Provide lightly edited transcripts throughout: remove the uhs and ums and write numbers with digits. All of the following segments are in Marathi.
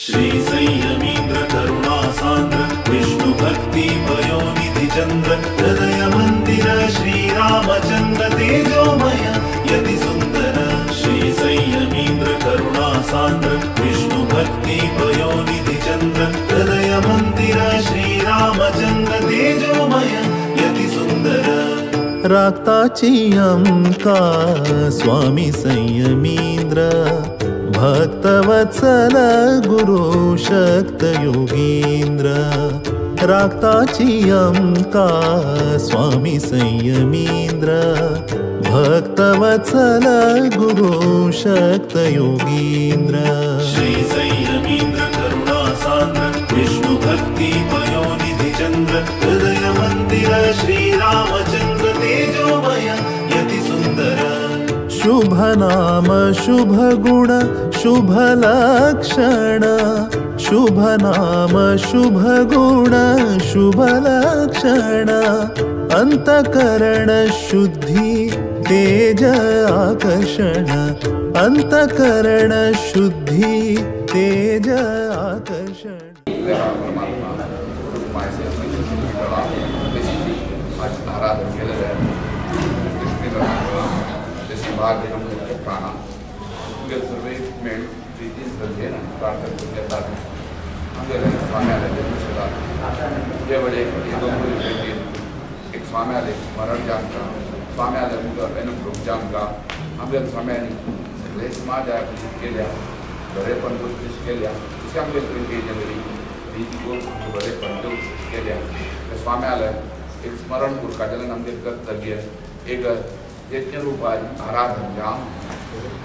श्री संयमीन्द्र करुणा सान्द्र विष्णु भक्ति पयोनिधि चंद्र हृदय मंदिर श्री रामचंद्र तेजोमय यति सुंदर। श्री संयमीन्द्र करुणा सान्द्र विष्णु भक्ति पयोनिधि चंद्र हृदय मंदिर श्री रामचंद्र तेजोमय यति सुंदर। राक्ताची अंका स्वामी संयमीन्द्र भक्तवत्सल गुरु शक्त योगींद्र। राक्ताची अंका स्वामी संयमीन्द्र भक्तवत्सल गुरु शक्त योगींद्र। श्री संयमीन्द्र करुणा सान्द्र विष्णु भक्ति पयोनिधि चंद्र हृदय मंदिर श्री रामचंद्र तेजोमय यति सुंदर। शुभ नाम शुभ गुण शुभ लक्षण शुभ नाम शुभ गुण शुभ लक्षण। अंतकरण शुद्धि तेज आकर्षण अंतकरण शुद्धि तेज आकर्षण। सर्वे मेळ प्रीती श्रद्धेन प्रार्थना करतात. आमगेले स्वामी आले जन्मशताब्दी जेवढे एक स्वामी आले मरण जामका स्वामी आले मुलं अनुग्रह जामका आमगेले स्वाम्यांनी सगळे समाजात केल्या बरे पण गोष्टी केल्या अशी आमगेले प्रीती जनरी रीती गोष्टी बरे पण गोष्टी केल्या स्वामी आले एक स्मरण करून आमगे कर्तव्य एक यज्ञ रूपात आराधन जाम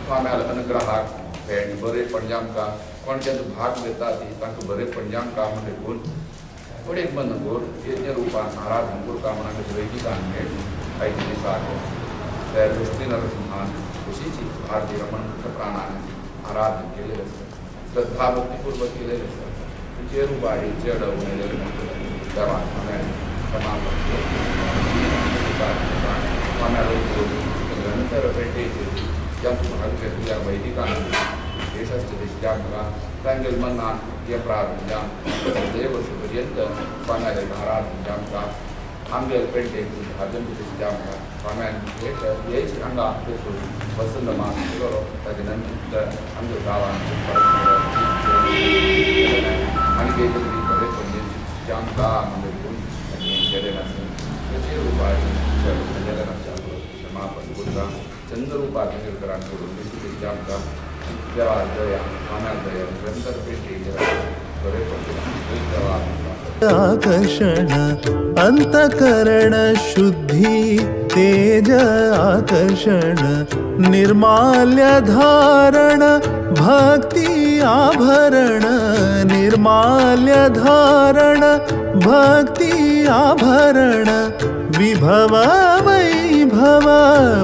स्वामी अनुग्रहाक भेट बरे पंजाम का कोण भाग देता तांकां बरे पंजाम का म्हणजे गुण थोडे बंद गोड यज्ञ रूपात आराधन गुरका म्हणा वैदिकान भेट काही दिवसात त्या दृष्टी नरसिंहान खुशीची भारतीय रमण प्राणाने आराधन केले असतं श्रद्धा भक्तीपूर्वक केले असतं जे रूप आहे जे अडवलेले तेव्हा नंतर भेटेचे ज्यांतून भाग घेतल्या वैदिकांना देशाच्या सांगेल मनान या प्रार्थना देव वर्षपर्यंत स्वाम्याला आराधन आमका आमगेल पेंटे भाजन आमका स्वाम्यांनी भेट यायची हांगा वसंत मास करो त्यानंतर आमच्या गावांत आणि बरे म्हणजे आमका गेलेला असेल रूपात समापन गुरुगा चंद्ररूपात निर्करांकडून निश्चित आमका देवा दया स्वाम्या दया निरंतर भेटी बरे आकर्षण अंतकरण शुद्धि तेज आकर्षण निर्माल्य धारण भक्ति आभरण निर्माल्य धारण भक्ति आभरण विभव वैभव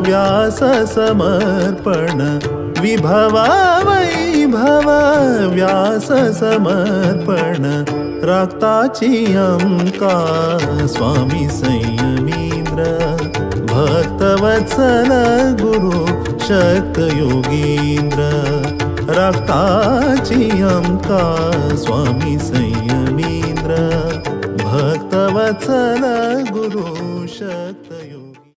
व्यास समर्पण विभव वैभव व्यास समर्पण। राक्ताची अंका स्वामी संयमीन्द्र भक्तवत्सल गुरु शक्त योगींद्र। राक्ताची अंका स्वामी संयमीन्द्र भक्तवत्सल गुरु शक्त